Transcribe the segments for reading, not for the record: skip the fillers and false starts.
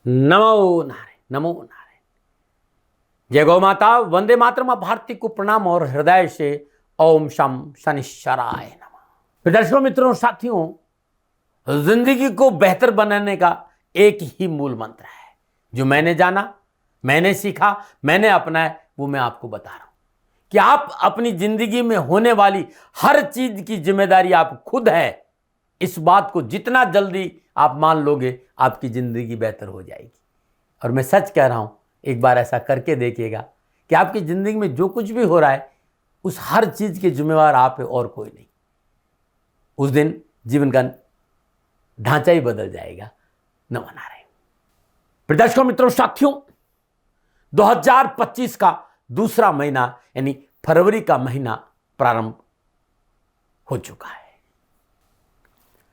नमो नारायण, नमो नारायण। जय गौ माता, वंदे मातरम। भारती को प्रणाम और हृदय से ओम शम शनिश्चराय नमः। दर्शकों, मित्रों, साथियों, जिंदगी को बेहतर बनाने का एक ही मूल मंत्र है जो मैंने जाना, मैंने सीखा, मैंने अपनाया, वो मैं आपको बता रहा हूं कि आप अपनी जिंदगी में होने वाली हर चीज की जिम्मेदारी आप खुद है। इस बात को जितना जल्दी आप मान लोगे, आपकी जिंदगी बेहतर हो जाएगी। और मैं सच कह रहा हूं, एक बार ऐसा करके देखिएगा कि आपकी जिंदगी में जो कुछ भी हो रहा है, उस हर चीज के जिम्मेवार आप है और कोई नहीं। उस दिन जीवन का ढांचा ही बदल जाएगा। नमो नारायण। दर्शकों, मित्रों, साथियों, 2025 का दूसरा महीना यानी फरवरी का महीना प्रारंभ हो चुका है।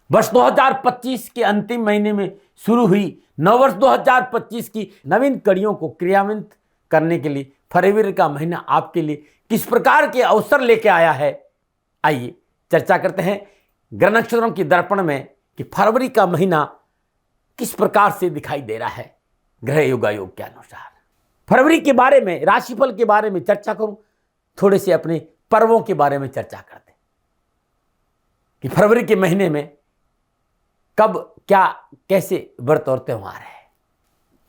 वर्ष 2025 के अंतिम महीने में शुरू हुई नववर्ष 2025 की नवीन कड़ियों को क्रियान्वित करने के लिए फरवरी का महीना आपके लिए किस प्रकार के अवसर लेके आया है, आइए चर्चा करते हैं ग्रह नक्षत्रों की दर्पण में कि फरवरी का महीना किस प्रकार से दिखाई दे रहा है ग्रह योगायोग के अनुसार। फरवरी के बारे में, राशिफल के बारे में चर्चा करूं, थोड़े से अपने पर्वों के बारे में चर्चा करते हैं कि फरवरी के महीने में कब क्या कैसे व्रत और त्योहार है।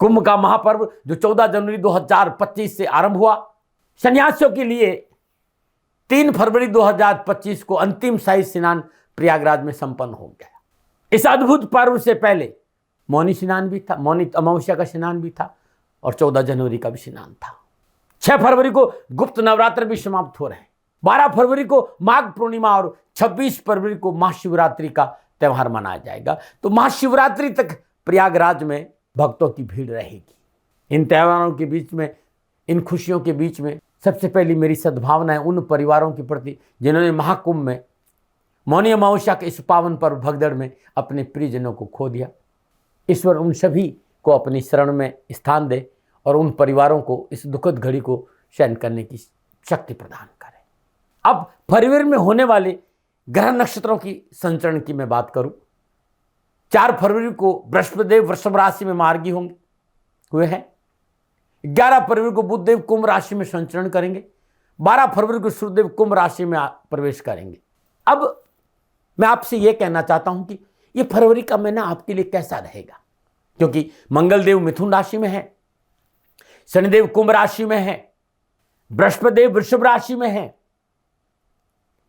कुंभ का महापर्व जो 14 जनवरी 2025 से आरंभ हुआ, सन्यासियों के लिए 3 फरवरी 2025 को अंतिम शाही स्नान प्रयागराज में संपन्न हो गया। इस अद्भुत पर्व से पहले मौनी स्नान भी था, मौनी अमावस्या का स्नान भी था और 14 जनवरी का भी स्नान था। 6 फरवरी को गुप्त नवरात्र भी समाप्त हो रहे हैं। 12 फरवरी को माघ पूर्णिमा और 26 फरवरी को महाशिवरात्रि का त्योहार मनाया जाएगा। तो महाशिवरात्रि तक प्रयागराज में भक्तों की भीड़ रहेगी। इन त्योहारों के बीच में, इन खुशियों के बीच में सबसे पहली मेरी सद्भावना है उन परिवारों के प्रति जिन्होंने महाकुंभ में मौनी अमावस्या के इस पावन पर्व भगदड़ में अपने प्रियजनों को खो दिया। ईश्वर उन सभी को अपनी शरण में स्थान दे और उन परिवारों को इस दुखद घड़ी को सहन करने की शक्ति प्रदान करे। अब फरवरी में होने वाले ग्रह नक्षत्रों की संचरण की मैं बात करूं, 4 फरवरी को बृहस्पतिदेव वृषभ राशि में मार्गी होंगे हुए हैं। 11 फरवरी को बुधदेव कुंभ राशि में संचरण करेंगे। 12 फरवरी को सूर्यदेव कुंभ राशि में प्रवेश करेंगे। अब मैं आपसे यह कहना चाहता हूं कि यह फरवरी का महीना आपके लिए कैसा रहेगा, क्योंकि मंगलदेव मिथुन राशि में है, शनिदेव कुंभ राशि में है, बृहस्पतिदेव वृषभ राशि में है।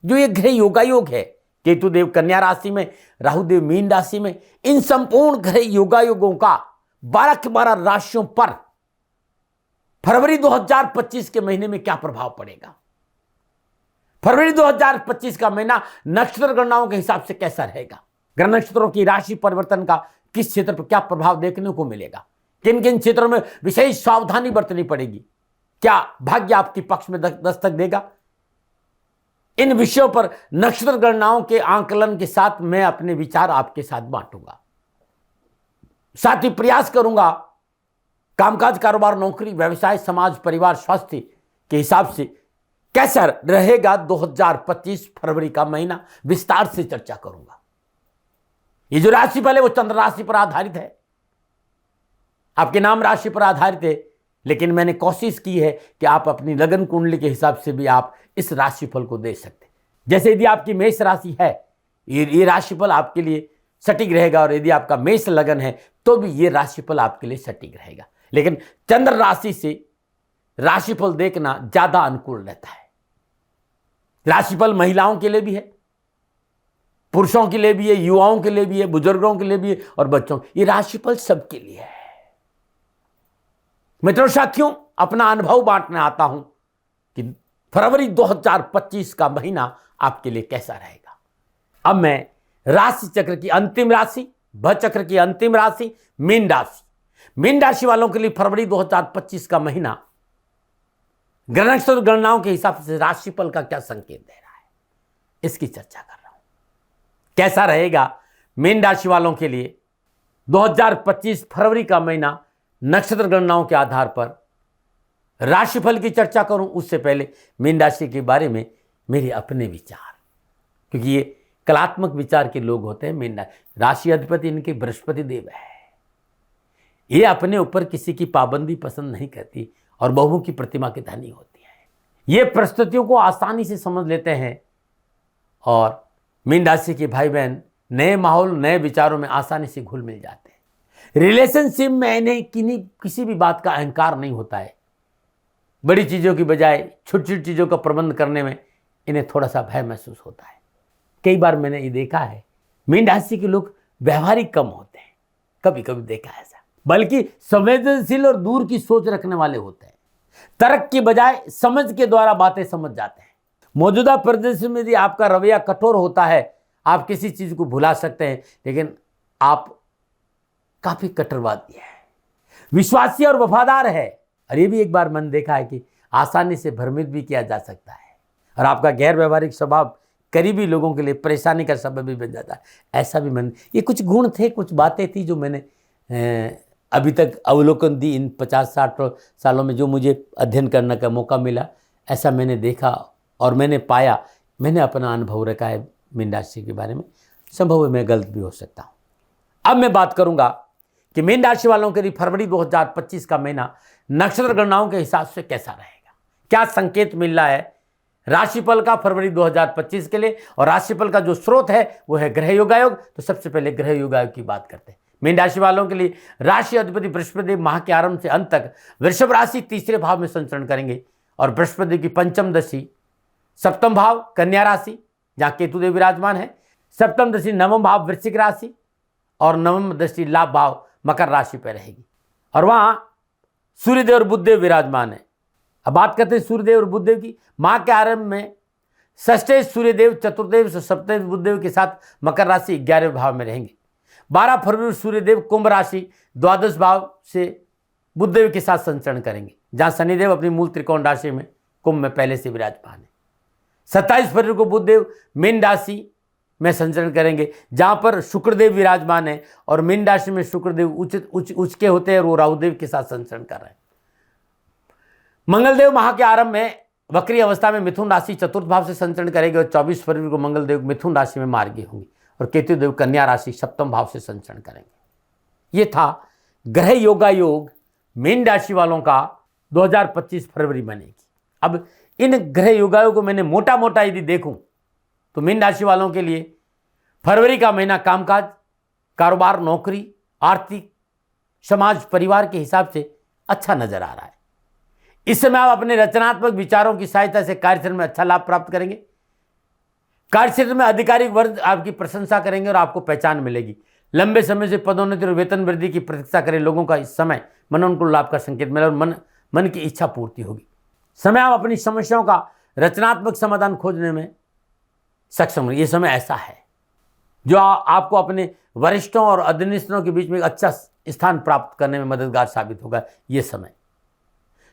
जो ये ग्रह योगायोग है, केतुदेव कन्या राशि में, राहुदेव मीन राशि में, इन संपूर्ण ग्रह योगायोगों का 12 के 12 राशियों पर फरवरी 2025 के महीने में क्या प्रभाव पड़ेगा। फरवरी 2025 का महीना नक्षत्र गणनाओं के हिसाब से कैसा रहेगा, ग्रह नक्षत्रों की राशि परिवर्तन का किस क्षेत्र पर क्या प्रभाव देखने को मिलेगा, किन किन क्षेत्रों में विशेष सावधानी बरतनी पड़ेगी, क्या भाग्य आपके पक्ष में दस्तक देगा। इन विषयों पर नक्षत्र गणनाओं के आंकलन के साथ मैं अपने विचार आपके साथ बांटूंगा। साथ ही प्रयास करूंगा कामकाज, कारोबार, नौकरी, व्यवसाय, समाज, परिवार, स्वास्थ्य के हिसाब से कैसा रहेगा 2025 फरवरी का महीना, विस्तार से चर्चा करूंगा। ये जो राशि पहले वो चंद्र राशि पर आधारित है, आपके नाम राशि पर आधारित है, लेकिन मैंने कोशिश की है कि आप अपनी लगन कुंडली के हिसाब से भी आप इस राशिफल को दे सकते। जैसे यदि आपकी मेष राशि है, ये राशिफल आपके लिए सटीक रहेगा, और यदि आपका मेष लगन है तो भी ये राशिफल आपके लिए सटीक रहेगा। लेकिन चंद्र राशि से राशिफल देखना ज्यादा अनुकूल रहता है। राशिफल महिलाओं के लिए भी है, पुरुषों के लिए भी है, युवाओं के लिए भी है, बुजुर्गों के लिए भी है और बच्चों। ये राशिफल सबके लिए है। मित्रों, साथियों, अपना अनुभव बांटने आता हूं कि फरवरी 2025 का महीना आपके लिए कैसा रहेगा। अब मैं राशि चक्र की अंतिम राशि, भ चक्र की अंतिम राशि मीन राशि, मीन राशि वालों के लिए फरवरी 2025 का महीना ग्रह नक्षत्र गणनाओं के हिसाब से राशिफल का क्या संकेत दे रहा है, इसकी चर्चा कर रहा हूं। कैसा रहेगा मीन राशि वालों के लिए 2025 फरवरी का महीना नक्षत्र गणनाओं के आधार पर राशिफल की चर्चा करूं, उससे पहले मीन राशि के बारे में मेरे अपने विचार, क्योंकि ये कलात्मक विचार के लोग होते हैं। मीन राशि अधिपति इनके बृहस्पति देव है। ये अपने ऊपर किसी की पाबंदी पसंद नहीं करती और बहुओं की प्रतिमा की धनी होती है। ये परिस्थितियों को आसानी से समझ लेते हैं और मीन राशि के भाई बहन नए माहौल नए विचारों में आसानी से घुल मिल जाते हैं। रिलेशनशिप में इन्हें किसी भी बात का अहंकार नहीं होता है। बड़ी चीज़ों की बजाय छोटी छोटी चीज़ों का प्रबंध करने में इन्हें थोड़ा सा भय महसूस होता है। कई बार मैंने ये देखा है मीन राशि के लोग व्यवहारिक कम होते हैं, कभी कभी देखा है ऐसा, बल्कि संवेदनशील और दूर की सोच रखने वाले होते हैं। तर्क की बजाय समझ के द्वारा बातें समझ जाते हैं। मौजूदा परिदृश्य में यदि आपका रवैया कठोर होता है, आप किसी चीज को भुला सकते हैं, लेकिन आप काफी कट्टरवादी है, विश्वासी और वफादार है। और ये भी एक बार मैंने देखा है कि आसानी से भ्रमित भी किया जा सकता है और आपका गैर व्यवहारिक स्वभाव करीबी लोगों के लिए परेशानी का सबब भी बन जाता है। ऐसा भी ये कुछ गुण थे, कुछ बातें थी जो मैंने अभी तक अवलोकन दी इन 50-60 सालों में, जो मुझे अध्ययन करने का मौका मिला। ऐसा मैंने देखा और मैंने पाया, मैंने अपना अनुभव रखा है मीन राशि के बारे में। संभव है मैं गलत भी हो सकता हूँ। अब मैं बात करूंगा कि मीन राशि वालों के लिए फरवरी 2025 का महीना नक्षत्र गणनाओं के हिसाब से कैसा रहेगा, क्या संकेत मिल रहा है राशिफल का फरवरी 2025 के लिए। और राशिफल का जो स्रोत है वो है ग्रह योगायोग। तो सबसे पहले ग्रह योगायोग की बात करते हैं। मीन राशि वालों के लिए राशि अधिपति बृहस्पति माह के आरंभ से अंत तक वृषभ राशि तीसरे भाव में संचरण करेंगे और बृहस्पति की पंचम दशा सप्तम भाव कन्या राशि जहां केतुदेव विराजमान है, सप्तम दशा नवम भाव वृश्चिक राशि और नवम दशा लाभ भाव मकर राशि पर रहेगी और वहां सूर्यदेव और बुधदेव विराजमान है। अब बात करते हैं सूर्यदेव और बुधदेव की। माह के आरंभ में षष्ठे सूर्यदेव, चतुर्देव, सप्तम बुधदेव के साथ मकर राशि 11वें भाव में रहेंगे। 12 फरवरी सूर्यदेव कुंभ राशि द्वादश भाव से बुधदेव के साथ संचरण करेंगे जहां शनिदेव अपनी मूल त्रिकोण राशि में कुंभ में पहले से विराजमान है। 27 फरवरी को बुधदेव मीन राशि में संचरण करेंगे जहां पर शुक्रदेव विराजमान है और मीन राशि में शुक्रदेव उच्च के होते हैं और वो राहुदेव के साथ संचरण कर रहे हैं। मंगलदेव माह के आरंभ में वक्री अवस्था में मिथुन राशि चतुर्थ भाव से संचरण करेंगे और 24 फरवरी को मंगलदेव मिथुन राशि में मार्गी होंगे और केतुदेव कन्या राशि सप्तम भाव से संचरण करेंगे। ये था ग्रह योगायोग मीन राशि वालों का 2025 फरवरी महीने की। अब इन ग्रह योगायोग को मैंने मोटा मोटा यदि देखूं तो मीन राशि वालों के लिए फरवरी का महीना कामकाज, कारोबार, नौकरी, आर्थिक, समाज, परिवार के हिसाब से अच्छा नजर आ रहा है। इस समय आप अपने रचनात्मक विचारों की सहायता से कार्यक्षेत्र में अच्छा लाभ प्राप्त करेंगे। कार्यक्षेत्र में अधिकारी वर्ग आपकी प्रशंसा करेंगे और आपको पहचान मिलेगी। लंबे समय से पदोन्नति और वेतन वृद्धि की प्रतीक्षा करें लोगों का इस समय मनोनुकूल लाभ का संकेत मिला और मन की इच्छा पूर्ति होगी। समय आप अपनी समस्याओं का रचनात्मक समाधान खोजने में सक्षम है। ये समय ऐसा है जो आपको अपने वरिष्ठों और अधीनस्थों के बीच में एक अच्छा स्थान प्राप्त करने में मददगार साबित होगा। ये समय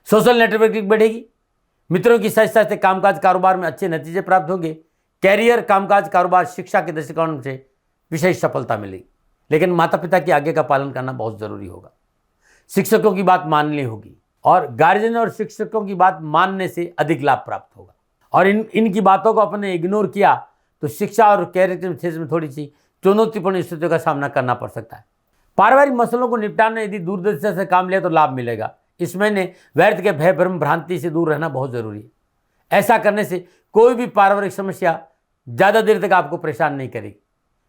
सोशल नेटवर्किंग बढ़ेगी, मित्रों की सहायता से कामकाज कारोबार में अच्छे नतीजे प्राप्त होंगे। कैरियर, कामकाज, कारोबार, शिक्षा के दृष्टिकोण से विशेष सफलता मिलेगी, लेकिन माता पिता की आज्ञा का पालन करना बहुत जरूरी होगा। शिक्षकों की बात माननी होगी और गार्जियन और शिक्षकों की बात मानने से अधिक लाभ प्राप्त होगा। और इनकी बातों को अपने इग्नोर किया तो शिक्षा और कैरियर क्षेत्र में थोड़ी सी चुनौतीपूर्ण स्थितियों का सामना करना पड़ सकता है। पारिवारिक मसलों को निपटाने यदि दूरदर्शी से काम लिया तो लाभ मिलेगा। इस महीने व्यर्थ के भय भ्रम भ्रांति से दूर रहना बहुत जरूरी है। ऐसा करने से कोई भी पारिवारिक समस्या ज़्यादा देर तक आपको परेशान नहीं करेगी।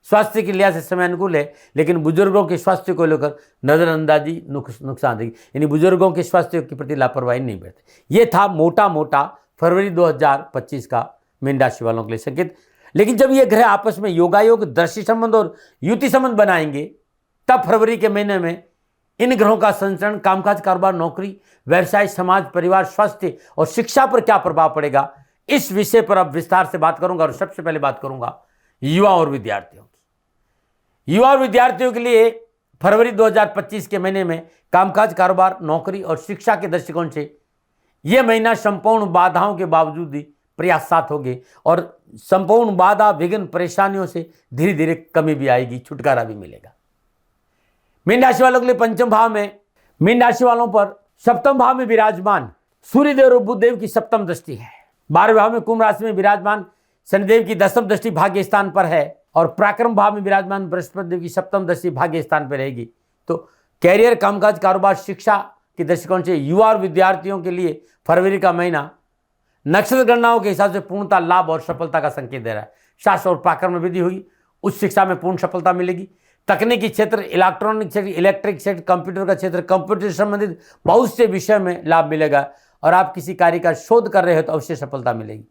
स्वास्थ्य के लिहाज से समय अनुकूल है, लेकिन बुजुर्गों के स्वास्थ्य को लेकर नज़रअंदाजी नुकसान देगी, यानी बुजुर्गों के स्वास्थ्य के प्रति लापरवाही नहीं बरते। ये था मोटा मोटा फरवरी 2025 का मीन राशि वालों के लिए संकेत। लेकिन जब ये ग्रह आपस में योगायोग, दृष्टि संबंध और युति संबंध बनाएंगे तब फरवरी के महीने में इन ग्रहों का संचरण कामकाज, कारोबार, नौकरी, व्यवसाय, समाज, परिवार, स्वास्थ्य और शिक्षा पर क्या प्रभाव पड़ेगा, इस विषय पर अब विस्तार से बात करूंगा। और सबसे पहले बात करूंगा युवा और विद्यार्थियों की। युवा और विद्यार्थियों के लिए फरवरी 2025 के महीने में कामकाज, कारोबार, नौकरी और शिक्षा के दृष्टिकोण से यह महीना संपूर्ण बाधाओं के बावजूद भी प्रयासरत होंगे और संपूर्ण बाधा, विघ्न, परेशानियों से धीरे धीरे कमी भी आएगी, छुटकारा भी मिलेगा। मीन राशि वालों के लिए पंचम भाव में मीन राशि वालों पर सप्तम भाव में विराजमान सूर्यदेव और बुधदेव की सप्तम दृष्टि है। 12वें भाव में कुंभ राशि में विराजमान शनिदेव की दसम दृष्टि भाग्य स्थान पर है और पराक्रम भाव में विराजमान बृहस्पति देव की सप्तम दृष्टि भाग्य स्थान पर रहेगी। तो कैरियर, कामकाज, कारोबार, शिक्षा के दृष्टिकोण से युवा और विद्यार्थियों के लिए फरवरी का महीना नक्षत्र गणनाओं के हिसाब से पूर्णता, लाभ और सफलता का संकेत दे रहा है। शास्त्र और पराक्रम में वृद्धि होगी, उच्च शिक्षा में पूर्ण सफलता मिलेगी। तकनीकी क्षेत्र, इलेक्ट्रॉनिक क्षेत्र, इलेक्ट्रिक क्षेत्र, कंप्यूटर का क्षेत्र, कंप्यूटर से संबंधित बहुत से विषय में लाभ मिलेगा और आप किसी कार्य का शोध कर रहे हो तो अवश्य सफलता मिलेगी।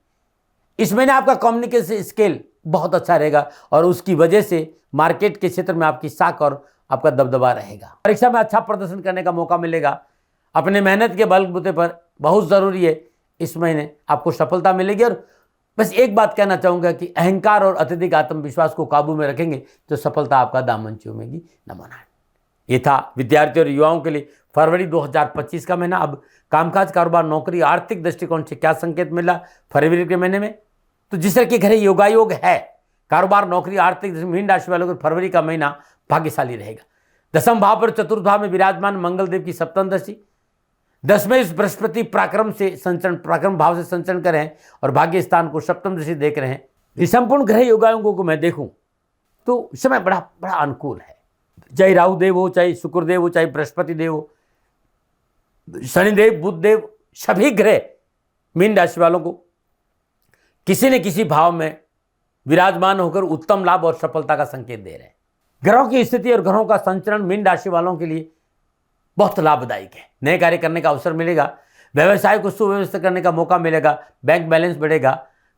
इस महीने आपका कम्युनिकेशन स्किल बहुत अच्छा रहेगा और उसकी वजह से मार्केट के क्षेत्र में आपकी साख और आपका दबदबा रहेगा। परीक्षा में अच्छा प्रदर्शन करने का मौका मिलेगा। अपने मेहनत के बलबूते पर बहुत ज़रूरी है, इस महीने आपको सफलता मिलेगी। और बस एक बात कहना चाहूँगा कि अहंकार और अत्यधिक आत्मविश्वास को काबू में रखेंगे तो सफलता आपका दामन चूमेगी। नमन। ये था विद्यार्थियों और युवाओं के लिए फरवरी 2025 का महीना। अब कामकाज, कारोबार, नौकरी, आर्थिक दृष्टिकोण से क्या संकेत मिला फरवरी के महीने में? तो जिस तरह के घरे योगायोग है, कारोबार, नौकरी, आर्थिक, मीन राशि वालों को फरवरी का महीना भाग्यशाली रहेगा। दसम भाव पर चतुर्थ भाव में विराजमान मंगल देव की सप्तम दृष्टि, 10वें बृहस्पति पराक्रम से संचरण, पराक्रम भाव से संचरण कर रहे हैं और भाग्य स्थान को सप्तम दृष्टि देख रहे हैं। ये संपूर्ण ग्रह योगायोगों को मैं देखूं तो समय बड़ा बड़ा अनुकूल है। चाहे राहु देव हो, चाहे शुक्र देव हो, चाहे बृहस्पति देव हो, शनिदेव, बुध देव, सभी ग्रह मीन राशि वालों को किसी न किसी भाव में विराजमान होकर उत्तम लाभ और सफलता का संकेत दे रहे हैं। ग्रहों की स्थिति और ग्रहों का संचरण मीन राशि वालों के लिए बहुत लाभदायक है। नए कार्य करने का अवसर मिलेगा, व्यवसाय को सुव्यवस्थित करने का मौका मिलेगा, बैंक बैलेंस बढ़ेगा,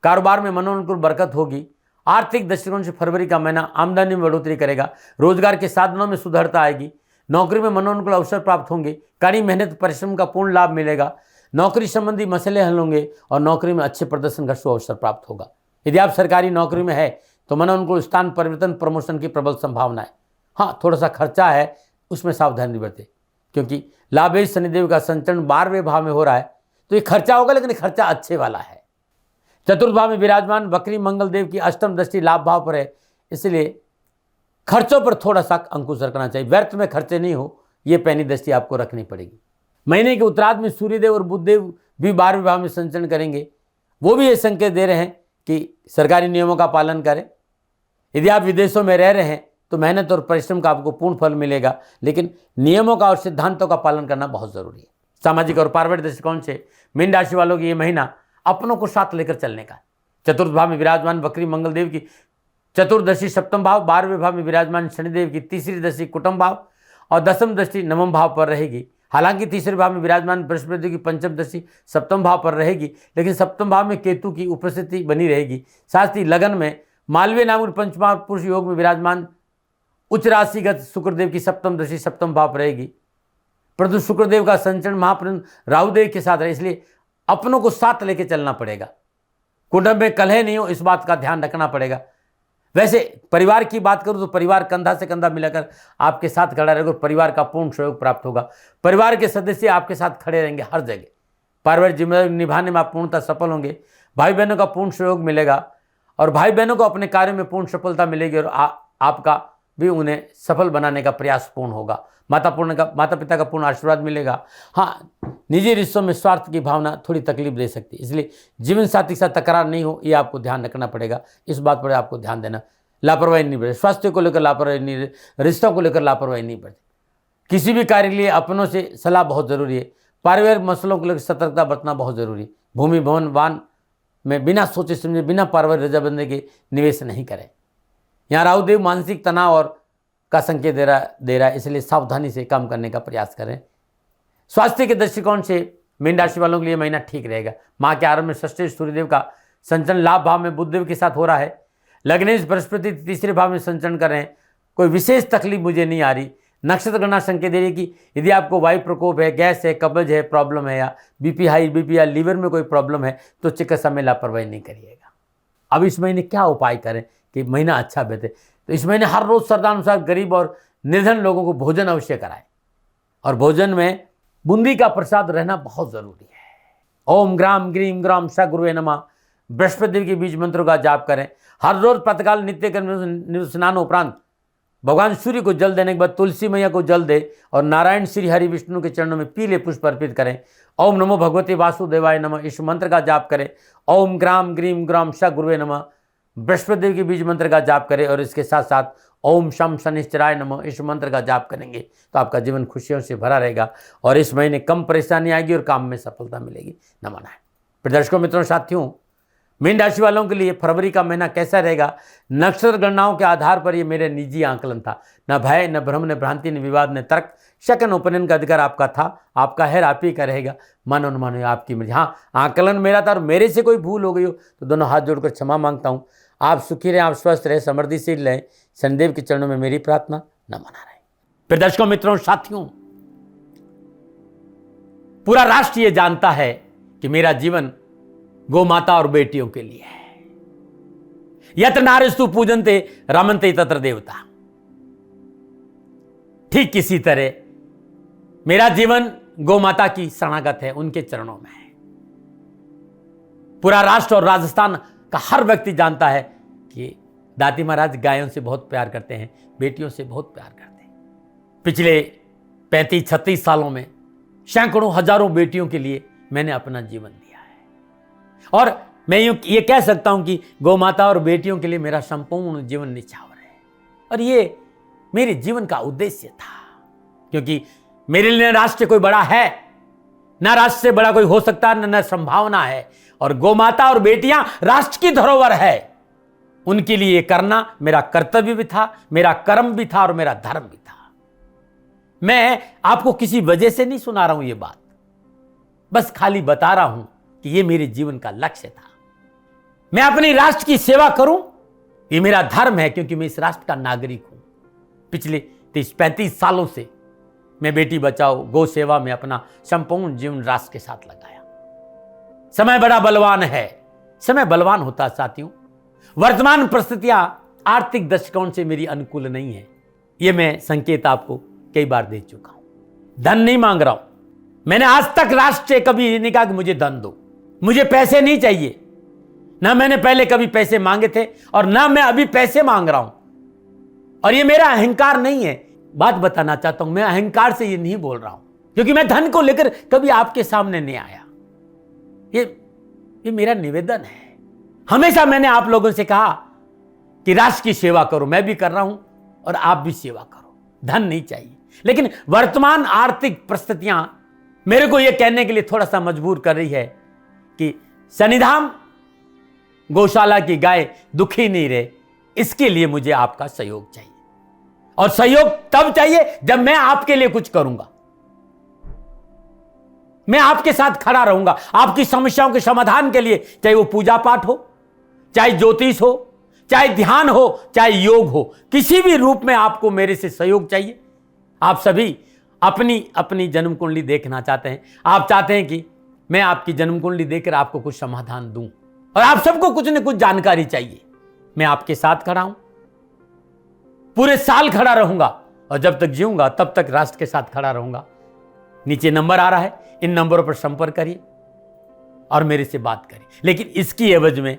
कारोबार में मनोनुकूल बरकत होगी। आर्थिक दृष्टिकोण से फरवरी का महीना आमदनी में बढ़ोतरी करेगा, रोजगार के साधनों में सुधरता आएगी, नौकरी में मनोनुकूल अवसर प्राप्त होंगे, कड़ी मेहनत परिश्रम का पूर्ण लाभ मिलेगा, नौकरी संबंधी मसले हल होंगे और नौकरी में अच्छे प्रदर्शन का अवसर प्राप्त होगा। यदि आप सरकारी नौकरी में है तो मनोनुकूल स्थान परिवर्तन, प्रमोशन की प्रबल संभावना है। हाँ, थोड़ा सा खर्चा है, उसमें सावधानी बरतें, क्योंकि लाभेश शनिदेव का संचरण 12वें भाव में हो रहा है तो ये खर्चा होगा, लेकिन खर्चा अच्छे वाला है। चतुर्थ भाव में विराजमान वक्री मंगल देव की अष्टम दृष्टि लाभ भाव पर है, इसलिए खर्चों पर थोड़ा सा अंकुश रखना चाहिए। व्यर्थ में खर्चे नहीं हो, ये पैनी दृष्टि आपको रखनी पड़ेगी। महीने के उत्तरार्ध में सूर्यदेव और बुधदेव भी 12वें भाव में संचरण करेंगे, वो भी ये संकेत दे रहे हैं कि सरकारी नियमों का पालन करें। यदि आप विदेशों में रह रहे हैं तो मेहनत और परिश्रम का आपको पूर्ण फल मिलेगा, लेकिन नियमों का और सिद्धांतों का पालन करना बहुत जरूरी है। सामाजिक और पारिवारिक दृष्टिकोण से मीन राशि वालों की ये महीना अपनों को साथ लेकर चलने का। चतुर्थ भाव में विराजमान वक्री मंगल देव की चतुर्दशी सप्तम भाव, 12वें भाव में विराजमान शनिदेव की तीसरी दृष्टि कुटुंब भाव और दसम दृष्टि नवम भाव पर रहेगी। हालांकि तीसरे भाव में विराजमान बृहस्पति की पंचम दृष्टि सप्तम भाव पर रहेगी, लेकिन सप्तम भाव में केतु की उपस्थिति बनी रहेगी। साथ ही लगन में मालवीय नाम पंचमा पुरुष योग में विराजमान उच्च राशिगत शुक्रदेव की सप्तम दृष्टि सप्तम भाव पर रहेगी, परंतु शुक्रदेव का संचरण महाप्रबंध राहुदेव के साथ रहे, इसलिए अपनों को साथ लेके चलना पड़ेगा। कुटुंब में कलह नहीं हो, इस बात का ध्यान रखना पड़ेगा। वैसे परिवार की बात करूं तो परिवार कंधा से कंधा मिलाकर आपके साथ खड़ा रहेगा और परिवार का पूर्ण सहयोग प्राप्त होगा। परिवार के सदस्य आपके साथ खड़े रहेंगे हर जगह। पारिवारिक जिम्मेदारी निभाने में आप पूर्णतः सफल होंगे। भाई बहनों का पूर्ण सहयोग मिलेगा और भाई बहनों को अपने कार्य में पूर्ण सफलता मिलेगी और आपका भी उन्हें सफल बनाने का प्रयास पूर्ण होगा। माता पिता का पूर्ण आशीर्वाद मिलेगा। हाँ, निजी रिश्तों में स्वार्थ की भावना थोड़ी तकलीफ दे सकती है, इसलिए जीवन साथी के साथ तकरार नहीं हो, ये आपको ध्यान रखना पड़ेगा। इस बात पर आपको ध्यान देना, लापरवाही नहीं बरते। स्वास्थ्य को लेकर लापरवाही नहीं, रिश्तों को लेकर लापरवाही नहीं बरते। किसी भी कार्य के लिए अपनों से सलाह बहुत जरूरी है। पारिवारिक मसलों को लेकर सतर्कता बरतना बहुत जरूरी है। भूमि भवन वाहन में बिना सोचे समझे, बिना पारिवारिक रजाबंदी के निवेश नहीं करें। यहाँ राहुदेव मानसिक तनाव और का संकेत दे रहा है, इसलिए सावधानी से काम करने का प्रयास करें। स्वास्थ्य के दृष्टिकोण से मीन राशि वालों के लिए महीना ठीक रहेगा। माह के आरंभ में षष्ठी सूर्यदेव का संचरण लाभ भाव में बुधदेव के साथ हो रहा है। लग्नेश बृहस्पति तीसरे भाव में संचरण कर रहे हैं। कोई विशेष तकलीफ मुझे नहीं आ रही। नक्षत्र गणना संकेत दे रही है कि यदि आपको वायु प्रकोप है, गैस है, कब्ज है, प्रॉब्लम है, या बीपी हाई बीपी या लीवर में कोई प्रॉब्लम है तो चिकित्सा में लापरवाही नहीं करिएगा। अब इस महीने क्या उपाय करें कि महीना अच्छा बीते? तो इस महीने हर रोज श्रद्धानुसार गरीब और निर्धन लोगों को भोजन अवश्य कराएं और भोजन में बूंदी का प्रसाद रहना बहुत जरूरी है। ओम ग्राम ग्रीम ग्राम स गुरुवे नमः बृहस्पति के बीज मंत्रों का जाप करें। हर रोज प्रातःकाल नित्य कर्म स्नान उपरांत भगवान सूर्य को जल देने के बाद तुलसी मैया को जल दे और नारायण श्री हरि विष्णु के चरणों में पीले पुष्प अर्पित करें। ओम नमो भगवते वासुदेवाय नमः इस मंत्र का जाप करें। ओम ग्राम ग्रीम ग्राम स गुरुवे नमः बृहस्पति के बीज मंत्र का जाप करें और इसके साथ साथ ओम शम शनिश्चराय नमः, इस मंत्र का जाप करेंगे तो आपका जीवन खुशियों से भरा रहेगा और इस महीने कम परेशानी आएगी और काम में सफलता मिलेगी। नमन है। प्रदर्शकों, मित्रों, साथियों, मीन राशि वालों के लिए फरवरी का महीना कैसा रहेगा, नक्षत्र गणनाओं के आधार पर ये मेरे निजी आकलन था। न भय, न भ्रम, न भ्रांति, न विवाद, न तर्क, शक, न उपनयन का अधिकार आपका था, आपका है, आप ही का रहेगा। मन अनुमान आपकी मर्जी। हाँ, आकलन मेरा था और मेरे से कोई भूल हो गई हो तो दोनों हाथ जोड़कर क्षमा मांगता हूँ। आप सुखी रहें, आप स्वस्थ रहें, समृद्धिशील रहें, शनिदेव के चरणों में मेरी प्रार्थना। नमन नारायण। प्रदर्शकों, मित्रों, साथियों, पूरा राष्ट्र ये जानता है कि मेरा जीवन गौ माता और बेटियों के लिए है। यत्र नारीस्तु पूजन्ते रमन्ते तत्र देवता। ठीक किसी तरह मेरा जीवन गौ माता की शरणागत है, उनके चरणों में है। पूरा राष्ट्र और राजस्थान का हर व्यक्ति जानता है कि दाती महाराज गायों से बहुत प्यार करते हैं, बेटियों से बहुत प्यार करते हैं। पिछले 35-36 सालों में सैकड़ों हजारों बेटियों के लिए मैंने अपना जीवन दिया है और मैं ये कह सकता हूं कि गौ माता और बेटियों के लिए मेरा संपूर्ण जीवन निछावर है और ये मेरे जीवन का उद्देश्य था, क्योंकि मेरे लिए राष्ट्र कोई बड़ा है, ना राष्ट्र से बड़ा कोई हो सकता, न संभावना है। और गौ माता और बेटियां राष्ट्र की धरोहर है, उनके लिए ये करना मेरा कर्तव्य भी था, मेरा कर्म भी था और मेरा धर्म भी था। मैं आपको किसी वजह से नहीं सुना रहा हूं ये बात, बस खाली बता रहा हूं कि ये मेरे जीवन का लक्ष्य था। मैं अपने राष्ट्र की सेवा करूं, ये मेरा धर्म है, क्योंकि मैं इस राष्ट्र का नागरिक हूं। पिछले 30-35 सालों से मैं बेटी बचाओ, गौ सेवा में अपना संपूर्ण जीवन राष्ट्र के साथ लगाया। समय बड़ा बलवान है, समय बलवान होता साथियों। वर्तमान परिस्थितियां आर्थिक दृष्टिकोण से मेरी अनुकूल नहीं है, यह मैं संकेत आपको कई बार दे चुका हूं। धन नहीं मांग रहा हूं, मैंने आज तक राष्ट्र से कभी नहीं कहा कि मुझे धन दो, मुझे पैसे नहीं चाहिए। ना मैंने पहले कभी पैसे मांगे थे और ना मैं अभी पैसे मांग रहा हूं, और ये मेरा अहंकार नहीं है। बात बताना चाहता हूं, मैं अहंकार से ये नहीं बोल रहा हूं, क्योंकि मैं धन को लेकर कभी आपके सामने नहीं आया। ये मेरा निवेदन है। हमेशा मैंने आप लोगों से कहा कि राष्ट्र की सेवा करो, मैं भी कर रहा हूं और आप भी सेवा करो। धन नहीं चाहिए, लेकिन वर्तमान आर्थिक परिस्थितियां मेरे को यह कहने के लिए थोड़ा सा मजबूर कर रही है कि शनिधाम गौशाला की गाय दुखी नहीं रहे, इसके लिए मुझे आपका सहयोग चाहिए। और सहयोग तब चाहिए जब मैं आपके लिए कुछ करूंगा, मैं आपके साथ खड़ा रहूंगा आपकी समस्याओं के समाधान के लिए, चाहे वो पूजा पाठ हो, चाहे ज्योतिष हो, चाहे ध्यान हो, चाहे योग हो, किसी भी रूप में आपको मेरे से सहयोग चाहिए। आप सभी अपनी अपनी जन्म कुंडली देखना चाहते हैं, आप चाहते हैं कि मैं आपकी जन्म कुंडली देखकर आपको कुछ समाधान दूं, और आप सबको कुछ न कुछ जानकारी चाहिए। मैं आपके साथ खड़ा हूं, पूरे साल खड़ा रहूंगा, और जब तक जीऊंगा तब तक राष्ट्र के साथ खड़ा रहूंगा। नीचे नंबर आ रहा है, इन नंबरों पर संपर्क करिए और मेरे से बात करिए, लेकिन इसकी एवज में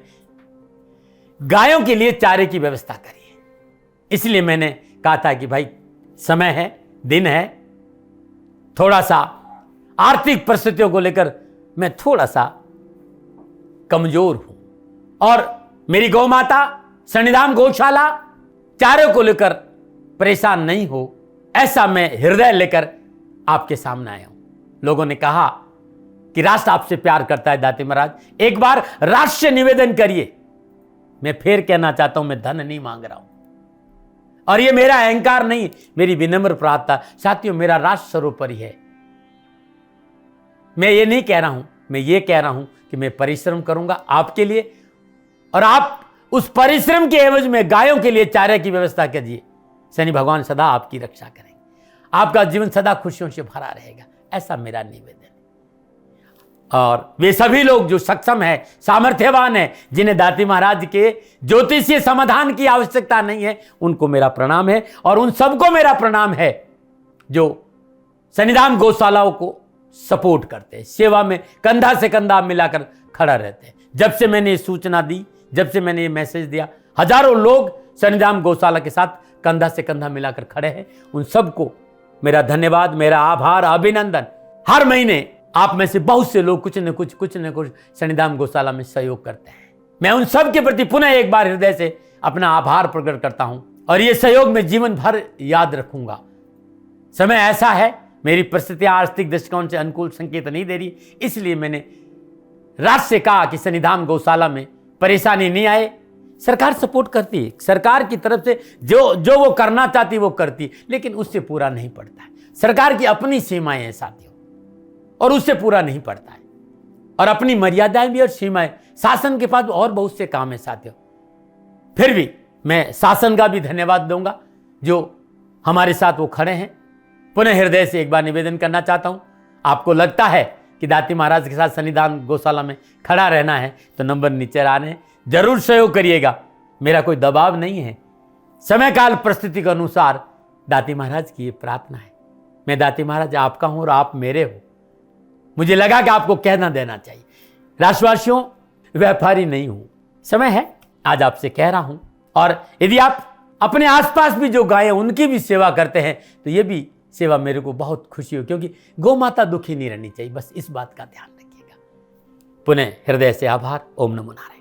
गायों के लिए चारे की व्यवस्था करिए। इसलिए मैंने कहा था कि भाई समय है, दिन है, थोड़ा सा आर्थिक परिस्थितियों को लेकर मैं थोड़ा सा कमजोर हूं, और मेरी गौ माता शनिधाम गौशाला चारे को लेकर परेशान नहीं हो, ऐसा मैं हृदय लेकर आपके सामने आया हूं। लोगों ने कहा कि राष्ट्र आपसे प्यार करता है दाती महाराज, एक बार राष्ट्र से निवेदन करिए। मैं फिर कहना चाहता हूं, मैं धन नहीं मांग रहा हूं, और ये मेरा अहंकार नहीं, मेरी विनम्र प्रार्थना। साथियों, मेरा राष्ट्र सर्वोपरि है। मैं ये नहीं कह रहा हूं, मैं ये कह रहा हूं कि मैं परिश्रम करूंगा आपके लिए, और आप उस परिश्रम के एवज में गायों के लिए चारे की व्यवस्था कीजिए। शनि भगवान सदा आपकी रक्षा करेंगे, आपका जीवन सदा खुशियों से भरा रहेगा, ऐसा मेरा निवेदन है। और वे सभी लोग जो सक्षम है, सामर्थ्यवान है, जिन्हें दाती महाराज के ज्योतिषीय समाधान की आवश्यकता नहीं है, उनको मेरा प्रणाम है। और उन सबको मेरा प्रणाम है जो शनिधाम गौशालाओं को सपोर्ट करते हैं, सेवा में कंधा से कंधा मिलाकर खड़ा रहते हैं। जब से मैंने ये सूचना दी, जब से मैंने ये मैसेज दिया, हजारों लोग शनिधाम गौशाला के साथ कंधा से कंधा मिलाकर खड़े हैं। उन सबको मेरा धन्यवाद, मेरा आभार, अभिनंदन। हर महीने आप में से बहुत से लोग कुछ न कुछ शनिधाम गौशाला में सहयोग करते हैं। मैं उन सब के प्रति पुनः एक बार हृदय से अपना आभार प्रकट करता हूं। और ये सहयोग मैं जीवन भर याद रखूंगा। समय ऐसा है, मेरी परिस्थितियां आर्थिक दृष्टिकोण से अनुकूल संकेत नहीं दे रही, इसलिए मैंने राष्ट्र से कहा कि सन्निधान गौशाला में परेशानी नहीं आए। सरकार सपोर्ट करती है, सरकार की तरफ से जो वो करना चाहती वो करती, लेकिन उससे पूरा नहीं पड़ता है। सरकार की अपनी सीमाएं हैं साथियों, और उससे पूरा नहीं पड़ता है, और अपनी मर्यादाएं भी और सीमाएं। शासन के पास और बहुत से काम है साथियों। फिर भी मैं शासन का भी धन्यवाद दूंगा जो हमारे साथ वो खड़े हैं। पुनः हृदय से एक बार निवेदन करना चाहता हूं, आपको लगता है कि दाती महाराज के साथ सन्निधान गौशाला में खड़ा रहना है तो नंबर नीचे आ रहे हैं, जरूर सहयोग करिएगा। मेरा कोई दबाव नहीं है, समय काल परिस्थिति के अनुसार दाती महाराज की ये प्रार्थना है। मैं दाती महाराज आपका हूं और आप मेरे हो। मुझे लगा कि आपको कहना देना चाहिए। राष्ट्रवासियों, व्यापारी नहीं हूं, समय है आज आपसे कह रहा हूं। और यदि आप अपने आसपास भी जो गाय हैं उनकी भी सेवा करते हैं तो ये भी सेवा मेरे को बहुत खुशी हो, क्योंकि गौ माता दुखी नहीं रहनी चाहिए। बस इस बात का ध्यान रखिएगा। पुनः हृदय से आभार। ओम नमो नारायण।